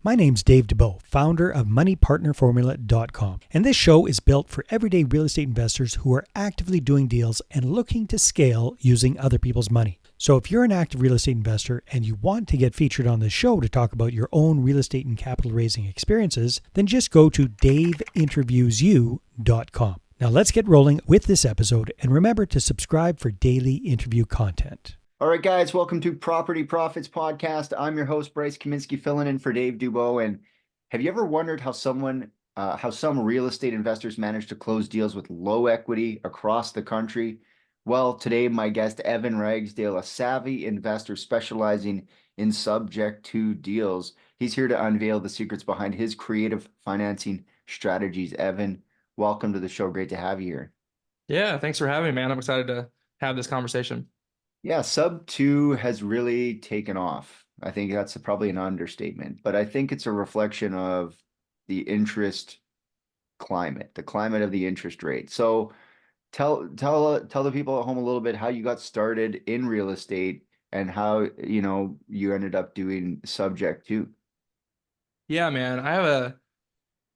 My name's Dave DeBow, founder of MoneyPartnerFormula.com, and this show is built for everyday real estate investors who are actively doing deals and looking to scale using other people's money. So if you're an active real estate investor and you want to get featured on this show to talk about your own real estate and capital raising experiences, then just go to daveinterviewsyou.com. Now let's get rolling with this episode, and remember to subscribe for daily interview content. All right, guys, welcome to Property Profits Podcast. I'm your host, Bryce Kaminsky, filling in for Dave Dubow. And have you ever wondered how some real estate investors manage to close deals with low equity across the country? Well, today, my guest, Evan Ragsdale, a savvy investor specializing in subject to deals. He's here to unveil the secrets behind his creative financing strategies. Evan, welcome to the show. Great to have you here. Yeah, thanks for having me, man. I'm excited to have this conversation. Yeah, sub two has really taken off. I think that's probably an understatement, but I think it's a reflection of the interest climate, the climate of the interest rate. So tell the people at home a little bit how you got started in real estate and how, you ended up doing subject to. Yeah, man, I have a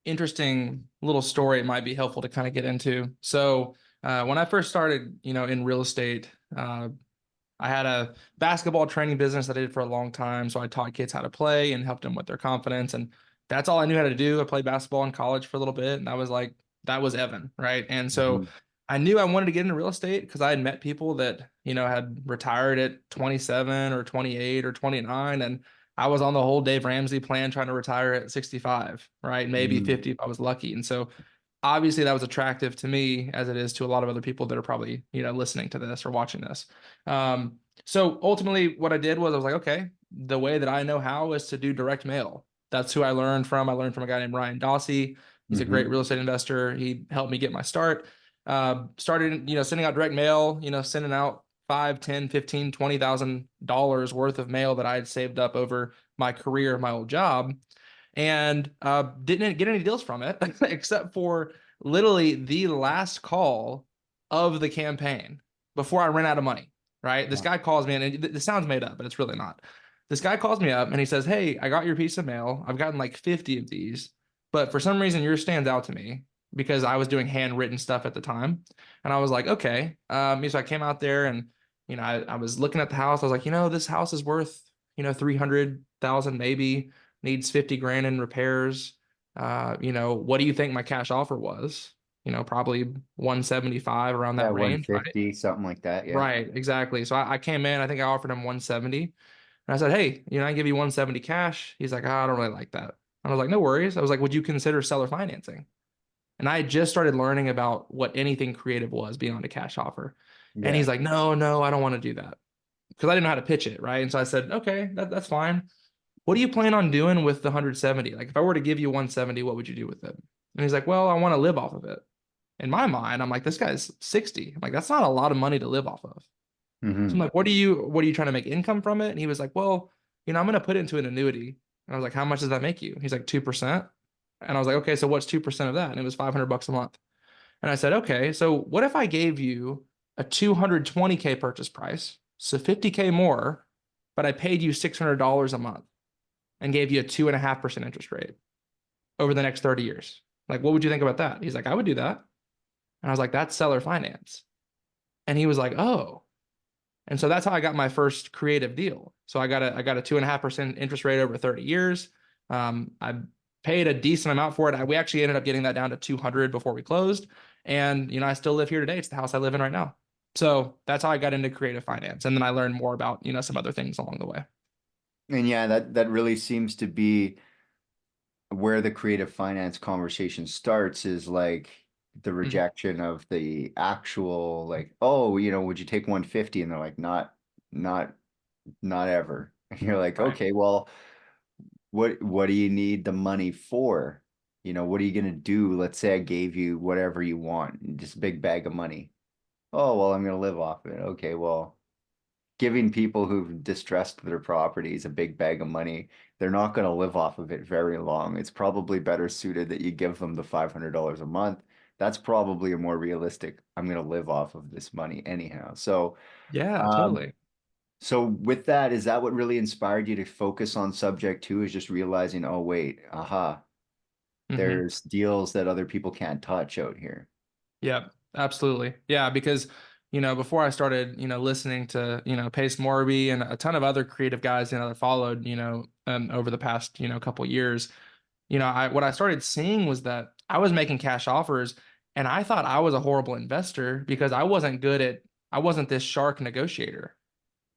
interesting little story it might be helpful to kind of get into. So when I first started, in real estate, I had a basketball training business that I did for a long time. So I taught kids how to play and helped them with their confidence. And that's all I knew how to do. I played basketball in college for a little bit. And that was Evan, right? And so Mhm. I knew I wanted to get into real estate because I had met people that, had retired at 27 or 28 or 29. And I was on the whole Dave Ramsey plan trying to retire at 65, right? Maybe Mhm. 50 if I was lucky. And so obviously that was attractive to me as it is to a lot of other people that are probably, listening to this or watching this. So ultimately what I did was I was like, okay, the way that I know how is to do direct mail. That's who I learned from. I learned from a guy named Ryan Dossie. He's a great Mhm. real estate investor. He helped me get my start. Started, sending out direct mail, sending out 5, 10, 15, $20,000 worth of mail that I had saved up over my career, my old job, and didn't get any deals from it except for literally the last call of the campaign before I ran out of money. Right? This guy calls me, and this sounds made up, but it's really not. This guy calls me up and he says, "Hey, I got your piece of mail. I've gotten like 50 of these, but for some reason yours stands out to me because I was doing handwritten stuff at the time." And I was like, "Okay." So I came out there and I was looking at the house. I was like, this house is worth 300,000 maybe, needs 50 grand in repairs. What do you think my cash offer was? Probably 175 around Yeah, that range, right? 150, something like that. Yeah. Right, exactly. So I came in, I think I offered him 170. And I said, "Hey, I give you 170 cash." He's like, "Oh, I don't really like that." I was like, "No worries." I was like, "Would you consider seller financing?" And I had just started learning about what anything creative was beyond a cash offer. And Yeah. he's like, "No, no, I don't want to do that." Because I didn't know how to pitch it, right? And so I said, "Okay, that's fine. What do you plan on doing with the 170? Like, if I were to give you 170, what would you do with it?" And he's like, "Well, I want to live off of it." In my mind, I'm like, "This guy's 60. I'm like, that's not a lot of money to live off of." So I'm Hmm. like, what are you trying to make income from it?" And he was like, "Well, I'm going to put it into an annuity." And I was like, "How much does that make you?" He's like, 2%. And I was like, "Okay, so what's 2% of that?" And it was $500 a month. And I said, "Okay, so what if I gave you a 220K purchase price, so 50K more, but I paid you $600 a month and gave you a 2.5% interest rate over the next 30 years? Like, what would you think about that?" He's like, "I would do that." And I was like, "That's seller finance." And he was like, "Oh." And so that's how I got my first creative deal. So I got a 2.5% interest rate over 30 years. I paid a decent amount for it. We actually ended up getting that down to 200 before we closed. And I still live here today. It's the house I live in right now. So that's how I got into creative finance. And then I learned more about, some other things along the way. And yeah, that really seems to be where the creative finance conversation starts, is like the Mhm. rejection of the actual, like, oh, would you take 150? And they're like, not, not ever. And you're like, Right. okay, well, what do you need the money for? What are you gonna do? Let's say I gave you whatever you want, just a big bag of money. Oh, well, I'm gonna live off of it. Okay, well, giving people who've distressed their properties a big bag of money, they're not going to live off of it very long. It's probably better suited that you give them the $500 a month. That's probably a more realistic, I'm going to live off of this money anyhow. So, Yeah, um, totally. So with that, is that what really inspired you to focus on subject two, is just realizing, oh wait, aha, Hmm. there's deals that other people can't touch out here. Yeah, absolutely. Yeah, because before I started, listening to, Pace Morby and a ton of other creative guys, that followed, over the past, couple years, what I started seeing was that I was making cash offers and I thought I was a horrible investor because I wasn't this shark negotiator,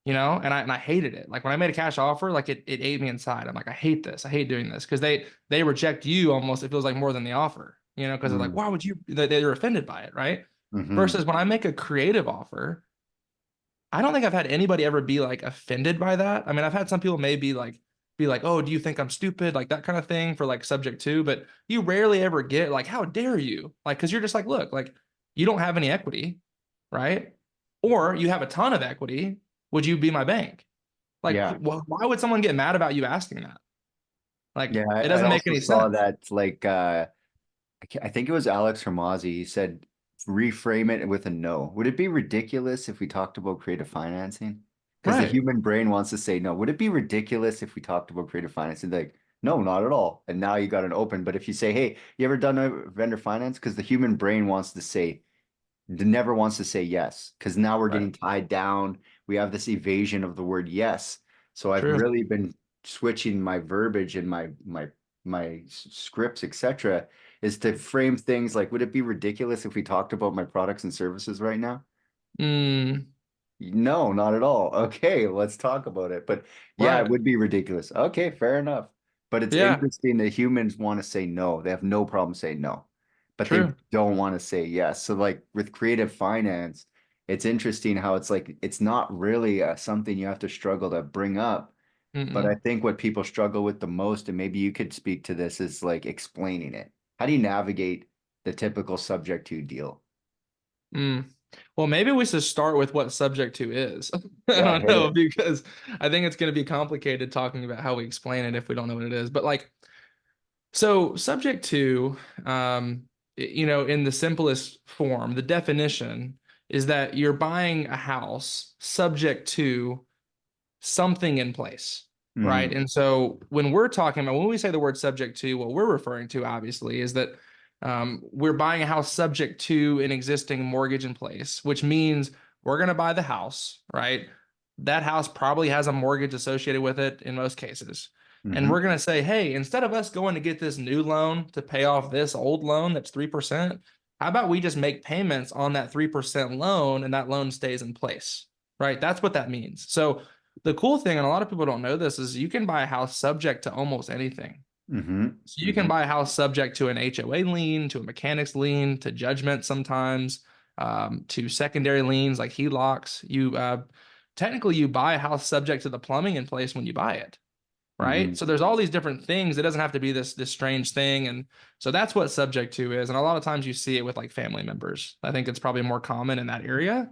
and I hated it. Like when I made a cash offer, like it ate me inside. I'm like, I hate this. I hate doing this because they reject you almost, it feels like more than the offer, because they're like, why would you, they're offended by it, right? Mm-hmm. Versus when I make a creative offer, I don't think I've had anybody ever be like offended by that. I mean, I've had some people maybe like be like, "Oh, do you think I'm stupid?" like that kind of thing for like subject to, but you rarely ever get like, "How dare you?" like cuz you're just like, "Look, like you don't have any equity, right? Or you have a ton of equity. Would you be my bank?" Like Yeah. why would someone get mad about you asking that? Like Yeah. it I doesn't make also any saw sense. that like I think it was Alex Hermazi. He said reframe it with a no. Would it be ridiculous if we talked about creative financing? Because the Right. human brain wants to say no. Would it be ridiculous if we talked about creative financing? Like, no, not at all. And now you got an open. But if you say, hey, you ever done a vendor finance? Because the human brain wants to say never wants to say yes, because now we're Right. getting tied down. We have this evasion of the word yes. So I've True. really been switching my verbiage and my scripts, etc., is to frame things like, would it be ridiculous if we talked about my products and services right now? Mm, No, not at all. Okay, let's talk about it. But yeah, it right. would be ridiculous. Okay, fair enough. But it's Yeah, interesting that humans want to say no. They have no problem saying no, but they true. don't want to say yes. So like with creative finance, it's interesting how it's like it's not really something you have to struggle to bring up. But I Mm-mm. think what people struggle with the most, and maybe you could speak to this, is like explaining it. How do you navigate the typical subject to deal? Mm. Well, maybe we should start with what subject to is. I Yeah, don't hit know it. because I think it's going to be complicated talking about how we explain it if we don't know what it is. But like, so subject to, in the simplest form, the definition is that you're buying a house subject to something in place, right? Mm-hmm. And so when we say the word subject to, what we're referring to obviously is that we're buying a house subject to an existing mortgage in place, which means we're going to buy the house, right? That house probably has a mortgage associated with it in most cases. And we're Mm-hmm. going to say, hey, instead of us going to get this new loan to pay off this old loan that's 3%, how about we just make payments on that 3% loan and that loan stays in place, right? That's what that means. So the cool thing, and a lot of people don't know this, is you can buy a house subject to almost anything. Mm-hmm. So you can Mm-hmm. buy a house subject to an HOA lien, to a mechanic's lien, to judgment sometimes, to secondary liens like HELOCs. Technically you buy a house subject to the plumbing in place when you buy it, right? Mm-hmm. So there's all these different things. It doesn't have to be this strange thing, and so that's what subject to is. And a lot of times you see it with like family members. I think it's probably more common in that area.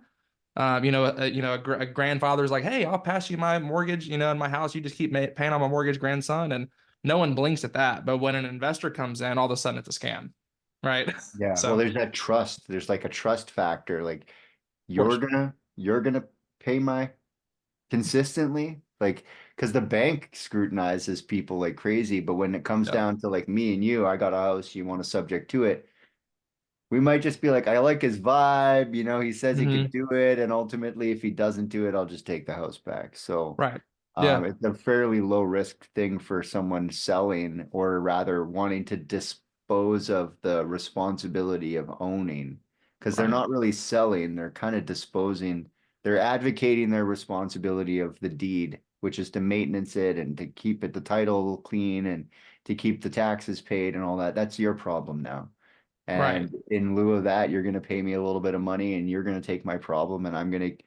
A grandfather's like, "Hey, I'll pass you my mortgage, in my house. You just keep paying on my mortgage, grandson." And no one blinks at that. But when an investor comes in, all of a sudden it's a scam, right? Yeah, So, well, of there's that trust. There's like a trust factor. Like course, you're gonna pay my consistently, like because the bank scrutinizes people like crazy. But when it comes yeah, down to like me and you, I got a house, you want a subject to it. We might just be like, I like his vibe, he says he could hmm, do it, and ultimately, if he doesn't do it, I'll just take the house back. So, right, yeah, it's a fairly low risk thing for someone selling, or rather wanting to dispose of the responsibility of owning, because they're right, not really selling, they're kind of disposing, they're advocating their responsibility of the deed, which is to maintenance it and to keep it the title clean and to keep the taxes paid and all that. That's your problem now. right. And in lieu of that, you're going to pay me a little bit of money and you're going to take my problem and I'm going to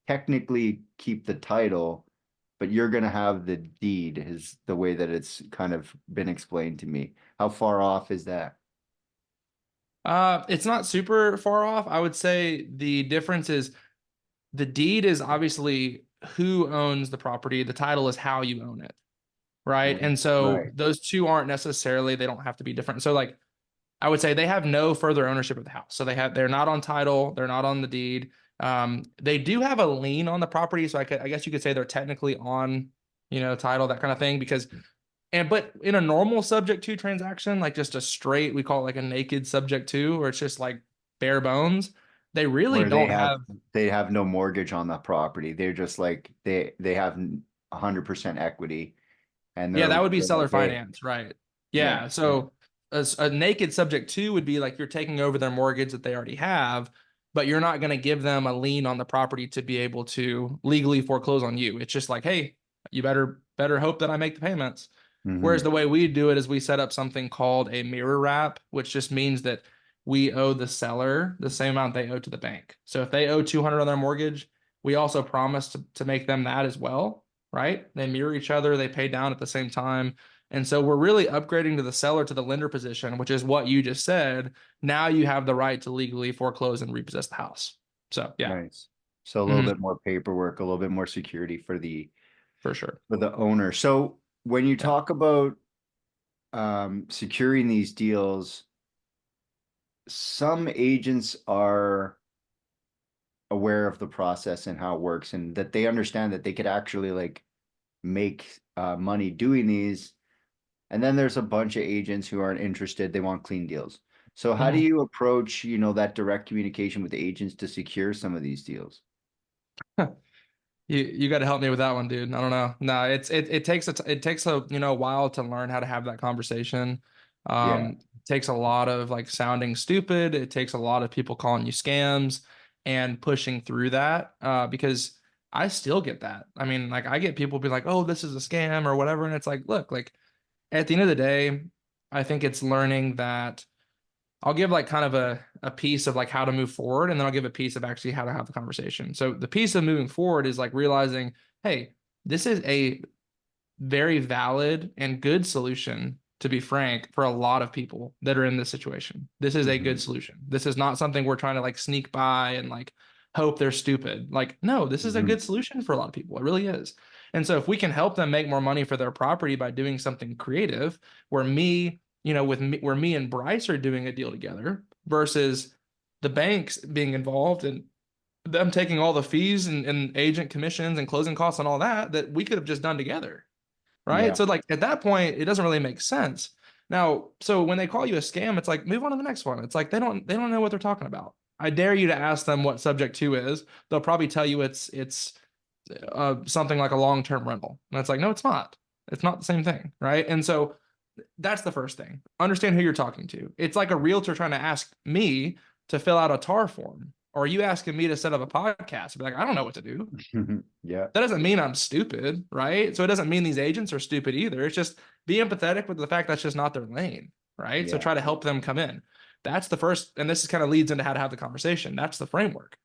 technically keep the title, but you're going to have the deed, is the way that it's kind of been explained to me. How far off is that? It's not super far off. I would say the difference is the deed is obviously who owns the property. The title is how you own it, right? Right. And so Right. those two aren't necessarily, they don't have to be different. So like I would say they have no further ownership of the house. So they're not on title, they're not on the deed. They do have a lien on the property, so I guess you could say they're technically on, title, that kind of thing, but in a normal subject to transaction, like just a straight, we call it like a naked subject to, or it's just like bare bones, they really Where they don't have have. they have no mortgage on the property. They're just like they have 100% equity, and Yeah, that would be they're seller like, hey, finance, right? yeah, Yeah. So a naked subject to would be like you're taking over their mortgage that they already have, but you're not going to give them a lien on the property to be able to legally foreclose on you. It's just like, hey, you better hope that I make the payments. Whereas hmm the way we do it is we set up something called a mirror wrap, which just means that we owe the seller the same amount they owe to the bank. So if they owe 200 on their mortgage, we also promise to make them that as well, right? They mirror each other, they pay down at the same time. And so we're really upgrading to the seller to the lender position, which is what you just said. Now you have the right to legally foreclose and repossess the house. So yeah. nice. So a little Mhm. bit more paperwork, a little bit more security For sure. for the owner. So when you Yeah. talk about securing these deals, some agents are aware of the process and how it works, and that they understand that they could actually like make money doing these. And then there's a bunch of agents who aren't interested. They want clean deals. So how do Mhm. you approach, that direct communication with the agents to secure some of these deals? You got to help me with that one, dude. I don't know. No, it takes it takes a while to learn how to have that conversation. Yeah. It takes a lot of like sounding stupid. It takes a lot of people calling you scams and pushing through that. Because I still get that. I mean, like I get people be like, "Oh, this is a scam" or whatever, and it's like, look, like at the end of the day, I think it's learning that I'll give like kind of a piece of like how to move forward, and then I'll give a piece of actually how to have the conversation. So the piece of moving forward is like realizing, hey, this is a very valid and good solution, to be frank, for a lot of people that are in this situation. This is a good Mhm. solution. This is not something we're trying to like sneak by and like hope they're stupid. Like, no, this is a Mhm. good solution for a lot of people. It really is. And so if we can help them make more money for their property by doing something creative, where me, with me, where me and Bryce are doing a deal together versus the banks being involved and them taking all the fees and agent commissions and closing costs and all that we could have just done together, right? Yeah. So like at that point, it doesn't really make sense. Now, so when they call you a scam, it's like move on to the next one. It's like they don't know what they're talking about. I dare you to ask them what subject to is. They'll probably tell you it's something like a long-term rental. And it's like, no, it's not. It's not the same thing, right? And so that's the first thing. Understand who you're talking to. It's like a realtor trying to ask me to fill out a TAR form, or are you asking me to set up a podcast? I'd be like, I don't know what to do. Yeah. That doesn't mean I'm stupid, right? So it doesn't mean these agents are stupid either. It's just be empathetic with the fact that's just not their lane, right? So Yeah. try to help them come in. That's the first, and this is kind of leads into how to have the conversation. That's the framework.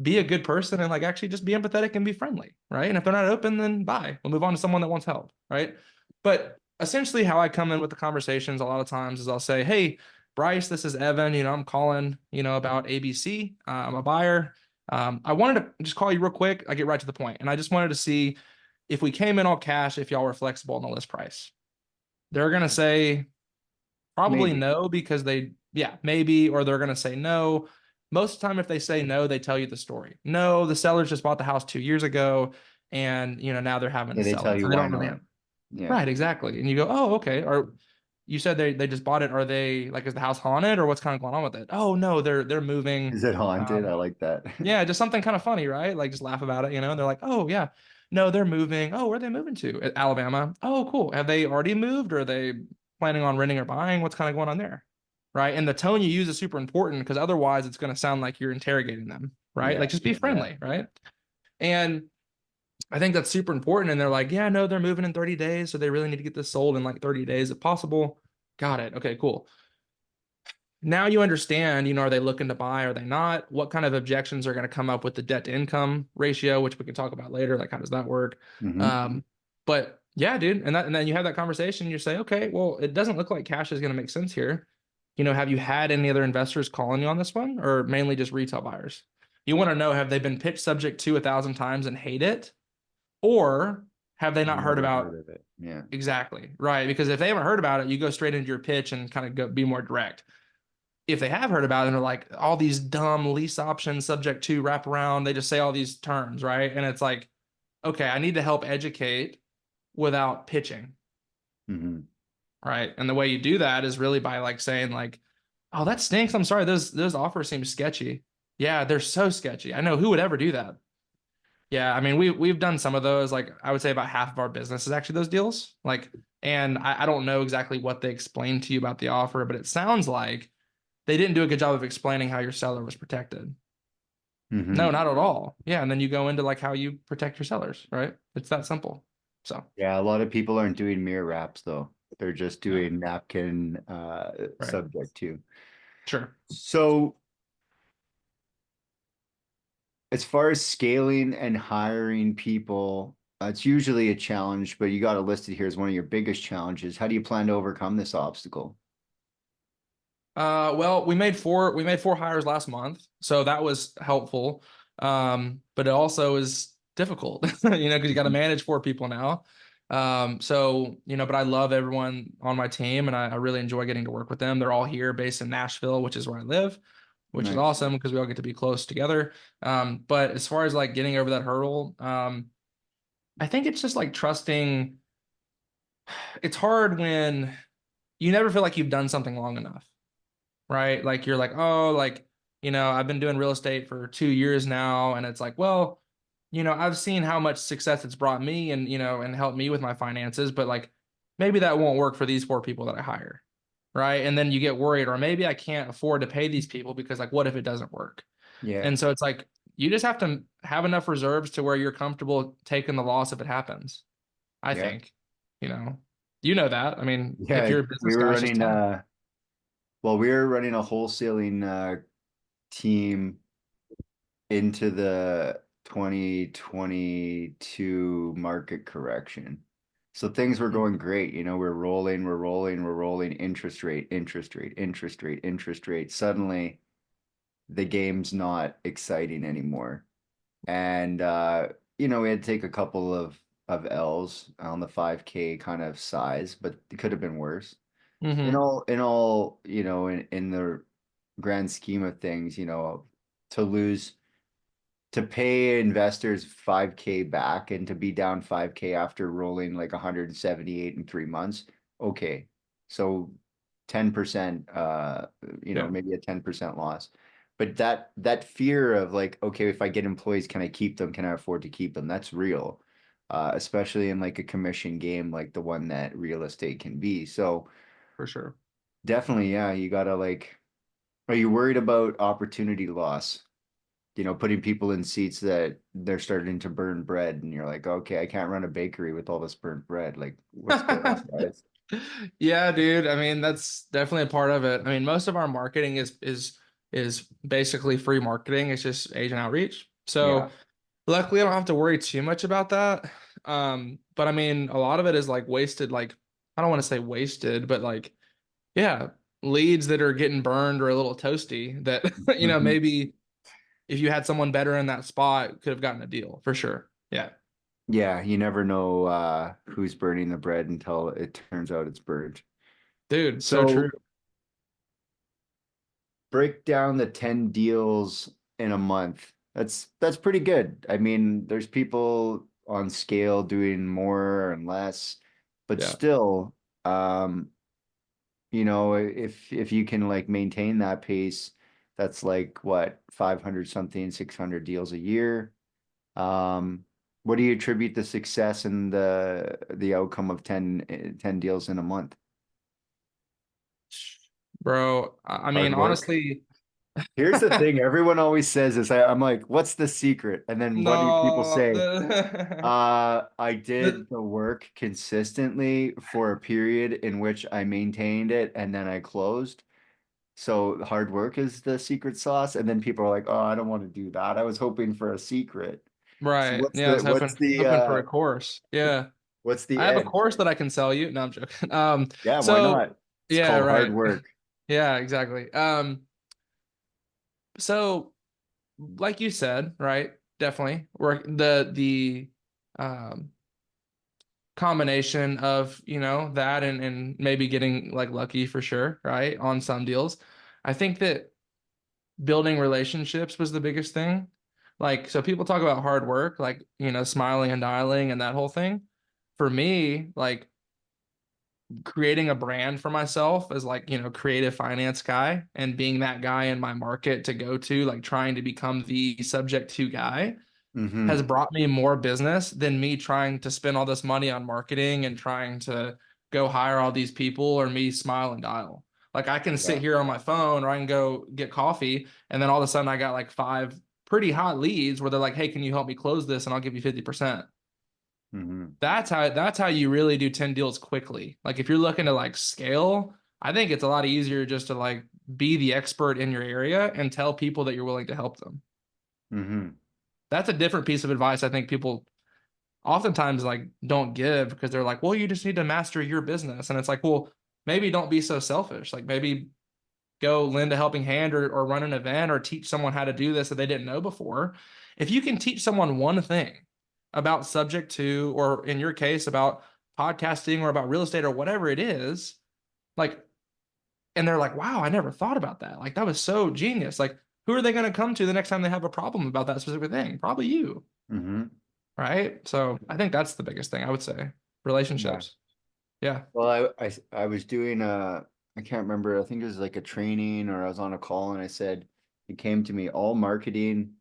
Be a good person and like actually just be empathetic and be friendly, right? And if they're not open, then bye. We'll move on to someone that wants help, right? But essentially, how I come in with the conversations a lot of times is I'll say, "Hey, Bryce, this is Evan. I'm calling, about ABC. I'm a buyer. I wanted to just call you real quick. I get right to the point, and I just wanted to see if we came in all cash, if y'all were flexible on the list price." They're gonna say probably Maybe. no because yeah, maybe, or they're gonna say no. Most of the time, if they say no, they tell you the story. No, the sellers just bought the house 2 years ago, and now they're having to Yeah, they sell tell it, you so they why don't really not. have. Yeah. Right, exactly. And you go, oh, okay. Or you said they just bought it. Are they like, is the house haunted, or what's kind of going on with it? Oh no, they're moving. Is it haunted? I Um, like that. yeah, just something kind of funny, right? Like just laugh about it, And they're like, oh yeah, no, they're moving. Oh, where are they moving to? Alabama. Oh, cool. Have they already moved, or are they planning on renting or buying? What's kind of going on there? Right. And the tone you use is super important because otherwise it's going to sound like you're interrogating them, right? Yeah. Like just be Yeah. friendly, right? And I think that's super important. And they're like, yeah, no, they're moving in 30 days. So they really need to get this sold in like 30 days if possible. Got it. Okay, cool. Now you understand, are they looking to buy? Are they not? What kind of objections are going to come up with the debt to income ratio, which we can talk about later? Like, how does that work? hmm Um, but yeah, dude. And then you have that conversation. You say, okay, well, it doesn't look like cash is going to make sense here. Have you had any other investors calling you on this one, or mainly just retail buyers? You want to know, have they been pitched subject to 1,000 times and hate it? Or have they not heard Never heard about of it. Yeah. exactly right? Because if they haven't heard about it, you go straight into your pitch and kind of be more direct. if they have heard about it, and they're like, all these dumb lease options subject to wraparound, they just say all these terms, right? And it's like, okay, I need to help educate without pitching, Mhm. right? And the way you do that is really by like saying like, oh, that stinks. I'm sorry, those offers seem sketchy. Yeah, they're so sketchy. I know who would ever do that. Yeah, I mean we've done some of those. Like I would say about half of our business is actually those deals. Like, and I don't know exactly what they explained to you about the offer, but it sounds like they didn't do a good job of explaining how your seller was protected. No, Mhm. not at all. Yeah, and then you go into like how you protect your sellers, right? It's that simple. So, Yeah, a lot of people aren't doing mirror wraps though. They're just yeah, doing napkin right. subject to. Sure. So as far as scaling and hiring people, it's usually a challenge, but you got it listed here as one of your biggest challenges. How do you plan to overcome this obstacle? Well, we made four hires last month, so that was helpful. But it also is difficult, because you got to Mhm. manage four people now. So, but I love everyone on my team, and I really enjoy getting to work with them. They're all here, based in Nashville, which is where I live, which is Nice. awesome because we all get to be close together. But as far as like getting over that hurdle, I think it's just like trusting. It's hard when you never feel like you've done something long enough, right? Like you're like, oh, like, I've been doing real estate for 2 years now. And it's like, well, I've seen how much success it's brought me and, and helped me with my finances, but like maybe that won't work for these four people that I hire. Right. And then you get worried, or maybe I can't afford to pay these people because like, what if it doesn't work? Yeah. And so it's like, you just have to have enough reserves to where you're comfortable taking the loss if it happens. I Yeah. think, you know, that. I mean, if Yeah. you're a We business were guy, it's just running time. we were running a wholesaling team into the 2022 market correction. So things were going great. We're rolling, interest rate, interest rate, interest rate, interest rate. Suddenly the game's not exciting anymore. And we had to take a couple of L's on the 5K kind of size, but it could have been worse. Mm-hmm. In the grand scheme of things, to lose to pay investors 5K back and to be down 5K after rolling like 178 in 3 months. Okay. So 10%, Yeah, maybe a 10% loss. But that fear of like, okay, if I get employees, can I keep them? Can I afford to keep them? That's real. Especially in like a commission game like the one that real estate can be. So for sure. definitely, yeah, you gotta like, are you worried about opportunity loss? Putting people in seats that they're starting to burn bread, and you're like, okay, I can't run a bakery with all this burnt bread. Like, what's going on, guys? Yeah, dude. I mean, that's definitely a part of it. I mean, most of our marketing is basically free marketing. It's just agent outreach. Yeah, So luckily I don't have to worry too much about that. But I mean, a lot of it is like wasted, like I don't want to say wasted, but like, yeah, leads that are getting burned or a little toasty that, Mhm. maybe if you had someone better in that spot, could have gotten a deal for sure. Yeah. Yeah. You never know who's burning the bread until it turns out it's burnt. Dude, so true. So break down the 10 deals in a month. That's pretty good. I mean, there's people on scale doing more and less, but Yeah, still, um, if you can like maintain that pace, that's like what, 500 something, 600 deals a year. Um, what do you attribute the success and the outcome of 10 deals in a month? bro. I mean, Hard work? honestly, Here's the thing, everyone always says this. I'm like, what's the secret? And then what do people no, say? the, I the did the work consistently for a period in which I maintained it and then I closed. So hard work is the secret sauce, and then people are like, "Oh, I don't want to do that. I was hoping for a secret." So right. Yeah, I was hoping for a course. Yeah. what's the I have a edge? course that I can sell you. No, I'm joking. Yeah, why So not? It's yeah, called hard right. work. Yeah, exactly. So like you said, right? Definitely. Work the um combination of, that and maybe getting like lucky for sure, right? On some deals. I think that building relationships was the biggest thing. Like, so people talk about hard work, like, smiling and dialing and that whole thing. For me, like, creating a brand for myself as like, creative finance guy and being that guy in my market to go to, like trying to become the subject to guy has Mm-hmm. brought me more business than me trying to spend all this money on marketing and trying to go hire all these people or me smile and dial. Like I can sit Yeah. here on my phone or I can go get coffee and then all of a sudden I got like 5 pretty hot leads where they're like, hey, can you help me close this and I'll give you 50%. Mm-hmm. That's how you really do 10 deals quickly. Like if you're looking to like scale, I think it's a lot easier just to like be the expert in your area and tell people that you're willing to help them. Mm-hmm. That's a different piece of advice I think people oftentimes like don't give because they're like, well, you just need to master your business. And it's like, well, maybe don't be so selfish. Like maybe go lend a helping hand or run an event or teach someone how to do this that they didn't know before. If you can teach someone one thing about subject to, or in your case, about podcasting or about real estate or whatever it is, like, and they're like, wow, I never thought about that. Like, that was so genius. Like, who are they going to come to the next time they have a problem about that specific thing? Probably you. Mm-hmm. Right. So I think that's the biggest thing I would say. Yeah. Relationships. Yeah. Well, I was doing I can't remember, I think it was like a training or I was on a call and I said, it came to me, all marketing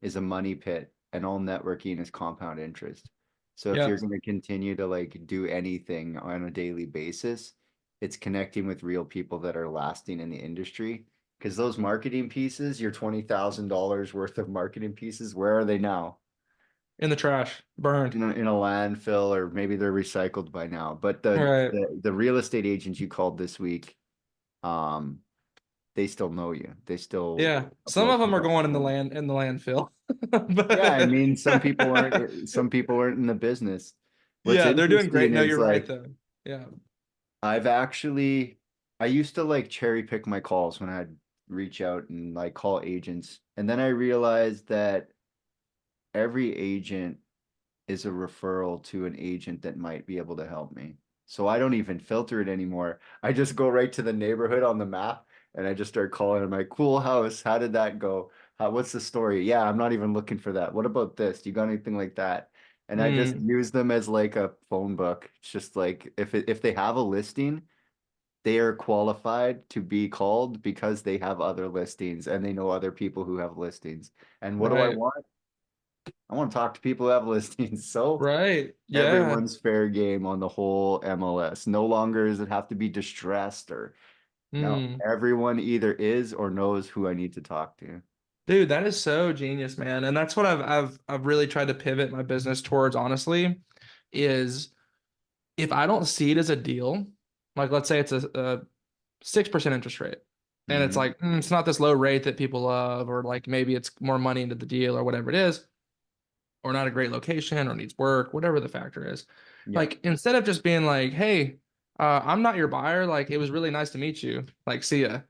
is a money pit and all networking is compound interest. So if Yeah. you're going to continue to like do anything on a daily basis, it's connecting with real people that are lasting in the industry. Because those marketing pieces, your $20,000 worth of marketing pieces, where are they now? In the trash. Burned. In a landfill, or maybe they're recycled by now. But Right. the real estate agents you called this week, um, they still know you. They still Yeah. Some upload of them stuff are on their going in the phone. landfill. Yeah, I But mean, some people aren't in the business. What's yeah, they're doing great. interesting No, is you're right like though. Yeah. I've actually I used to like cherry pick my calls when I'd reach out and like call agents. And then I realized that every agent is a referral to an agent that might be able to help me. So I don't even filter it anymore. I just go right to the neighborhood on the map and I just start calling. I'm like, cool house. How did that go? What's the story? Yeah, I'm not even looking for that. What about this? Do you got anything like that? And I just Mm, use them as like a phone book. It's just like if they have a listing, they are qualified to be called because they have other listings and they know other people who have listings. And what do I right. want? I want to talk to people who have listings. So Right. Yeah. everyone's fair game on the whole MLS. No longer does it have to be distressed or no, Mm. everyone either is or knows who I need to talk to. Dude, that is so genius, man. And that's what I've really tried to pivot my business towards, honestly, is if I don't see it as a deal, like let's say it's a 6% interest rate. And it's Hmm. like, it's not this low rate that people love, or like maybe it's more money into the deal or whatever it is, or not a great location or needs work, whatever the factor is. Yeah. Like instead of just being like, hey, I'm not your buyer, like it was really nice to meet you. Like, see ya.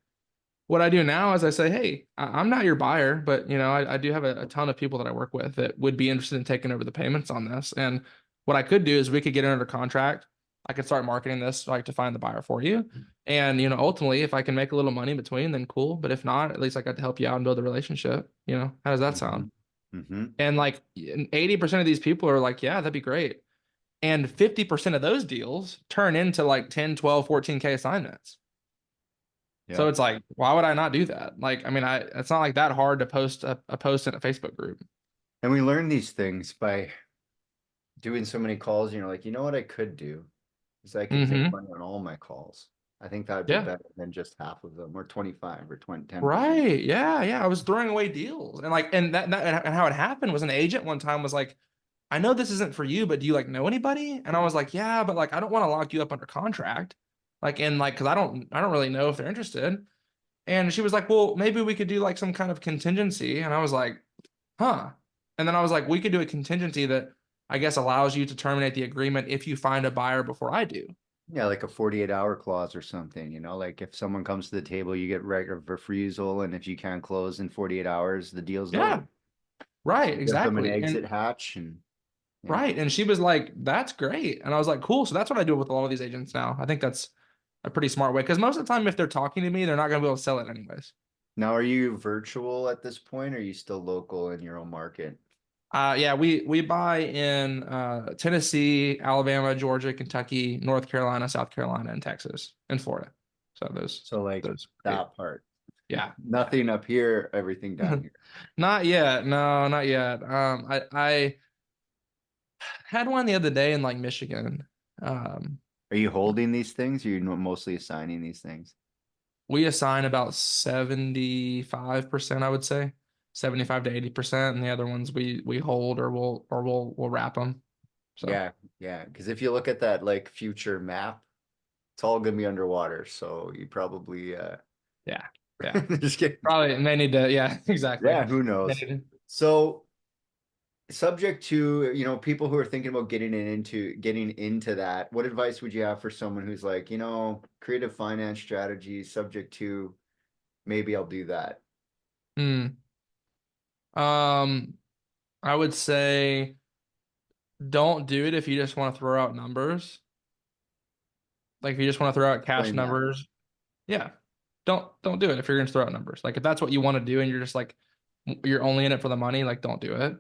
What I do now is I say, hey, I'm not your buyer, but I do have a ton of people that I work with that would be interested in taking over the payments on this. And what I could do is we could get it under contract. I could start marketing this like to find the buyer for you. And ultimately, if I can make a little money in between, then cool. But if not, at least I got to help you out and build a relationship. How does that Hmm. sound? Hmm. And like 80% of these people are like, yeah, that'd be great. And 50% of those deals turn into like 10, 12, 14K assignments. So Yeah. it's like, why would I not do that? Like, I mean, it's not like that hard to post a post in a Facebook group. And we learn these things by doing so many calls. You're like, you know what I could do is I could make Hmm. money on all my calls. I think that would be Yeah. better than just half of them or 25 or 20, 10%. Right. Yeah. Yeah. I was throwing away deals. And like, and how it happened was an agent one time was like, I know this isn't for you, but do you like know anybody? And I was like, yeah, but like, I don't want to lock you up under contract. Like, and like, cause I don't really know if they're interested. And she was like, well, maybe we could do like some kind of contingency. And I was like, huh. And then I was like, we could do a contingency that I guess allows you to terminate the agreement if you find a buyer before I do. Yeah, like a 48-hour clause or something, like if someone comes to the table, you get right of refusal, and if you can't close in 48 hours, the deal's Yeah, over. right, Give them an exactly. exit hatch and yeah. And she was like, that's great. And I was like, cool. So that's what I do with a lot of these agents now. I think that's a pretty smart way. Because most of the time, if they're talking to me, they're not going to be able to sell it anyways. Now, are you virtual at this point, or are you still local in your own market? Yeah, we buy in Tennessee, Alabama, Georgia, Kentucky, North Carolina, South Carolina, and Texas, and Florida. So So like those that part. yeah. Nothing up here, everything down here. Not yet. No, not yet. I had one the other day in like Michigan. Are you holding these things, or are you mostly assigning these things? We assign about 75%, I would say, 75 to 80%, and the other ones we hold or we'll wrap them. So Yeah. Because if you look at that like future map, it's all gonna be underwater. So you probably yeah. just kidding. Probably may need to, yeah, exactly. Yeah, who knows? So subject to, people who are thinking about getting into that, what advice would you have for someone who's like, creative finance strategy subject to maybe I'll do that? I would say don't do it if you just want to throw out numbers. Like if you just want to throw out cash Explain that. numbers, yeah. Don't do it if you're going to throw out numbers. Like if that's what you want to do and you're just like you're only in it for the money, like don't do it.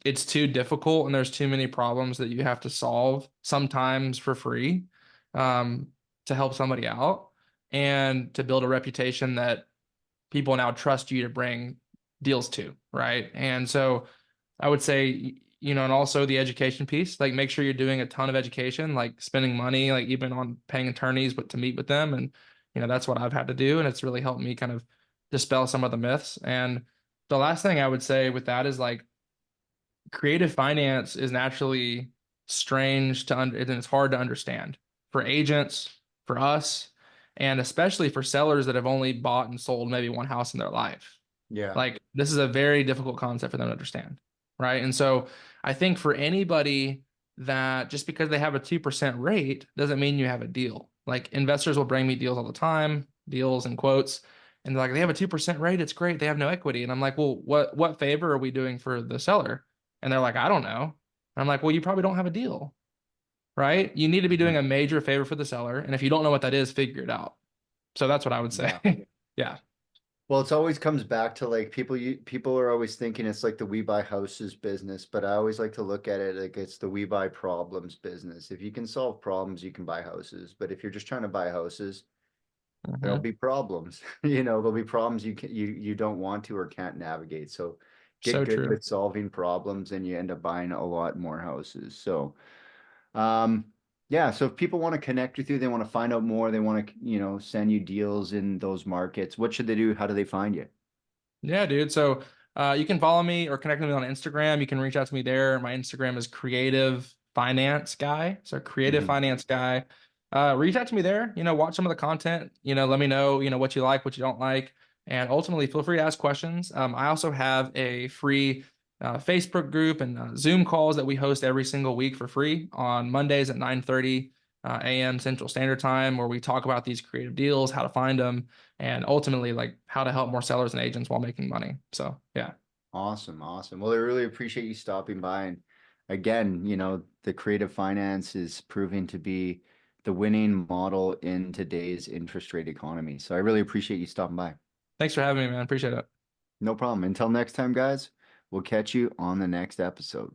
It's too difficult and there's too many problems that you have to solve sometimes for free to help somebody out and to build a reputation that people now trust you to bring deals to, right? And so I would say, and also the education piece, like make sure you're doing a ton of education, like spending money, like even on paying attorneys, but to meet with them. And, that's what I've had to do. And it's really helped me kind of dispel some of the myths. And the last thing I would say with that is like creative finance is naturally strange and it's hard to understand for agents, for us, and especially for sellers that have only bought and sold maybe one house in their life. Yeah. Like this is a very difficult concept for them to understand. Right. And so I think for anybody that just because they have a 2% rate doesn't mean you have a deal. Like investors will bring me deals all the time, deals and quotes. And they're like, they have a 2% rate. It's great. They have no equity. And I'm like, well, what favor are we doing for the seller? And they're like, I don't know. And I'm like, well, you probably don't have a deal. Right. You need to be doing a major favor for the seller. And if you don't know what that is, figure it out. So that's what I would say. Yeah. Yeah. Well, it's always comes back to like people are always thinking it's like the we buy houses business, but I always like to look at it like it's the we buy problems business. If you can solve problems, you can buy houses. But if you're just trying to buy houses, there'll be problems. There'll be problems you don't want to or can't navigate. So get So good true. with solving problems and you end up buying a lot more houses. So yeah, so if people want to connect with you, they want to find out more, they want to, send you deals in those markets, what should they do? How do they find you? Yeah, dude. So you can follow me or connect with me on Instagram. You can reach out to me there. My Instagram is Creative Finance Guy. So Creative Finance Guy. Reach out to me there. Watch some of the content. Let me know, what you like, what you don't like. And ultimately, feel free to ask questions. I also have a free Facebook group and Zoom calls that we host every single week for free on Mondays at 9:30 a.m. Central Standard Time, where we talk about these creative deals, how to find them, and ultimately like how to help more sellers and agents while making money. So yeah. Awesome. Well, I really appreciate you stopping by. And again, the creative finance is proving to be the winning model in today's interest rate economy. So I really appreciate you stopping by. Thanks for having me, man. Appreciate it. No problem. Until next time, guys, we'll catch you on the next episode.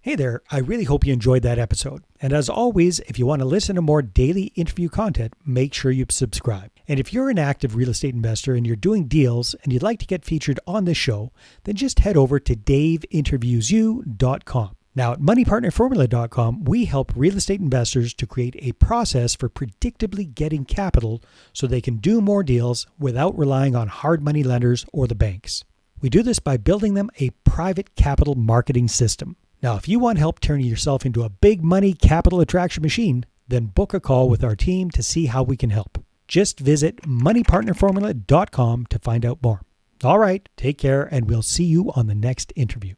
Hey there, I really hope you enjoyed that episode. And as always, if you want to listen to more daily interview content, make sure you subscribe. And if you're an active real estate investor and you're doing deals and you'd like to get featured on this show, then just head over to daveinterviewyou.com. Now at moneypartnerformula.com, we help real estate investors to create a process for predictably getting capital so they can do more deals without relying on hard money lenders or the banks. We do this by building them a private capital marketing system. Now, if you want help turning yourself into a big money capital attraction machine, then book a call with our team to see how we can help. Just visit moneypartnerformula.com to find out more. All right, take care, and we'll see you on the next interview.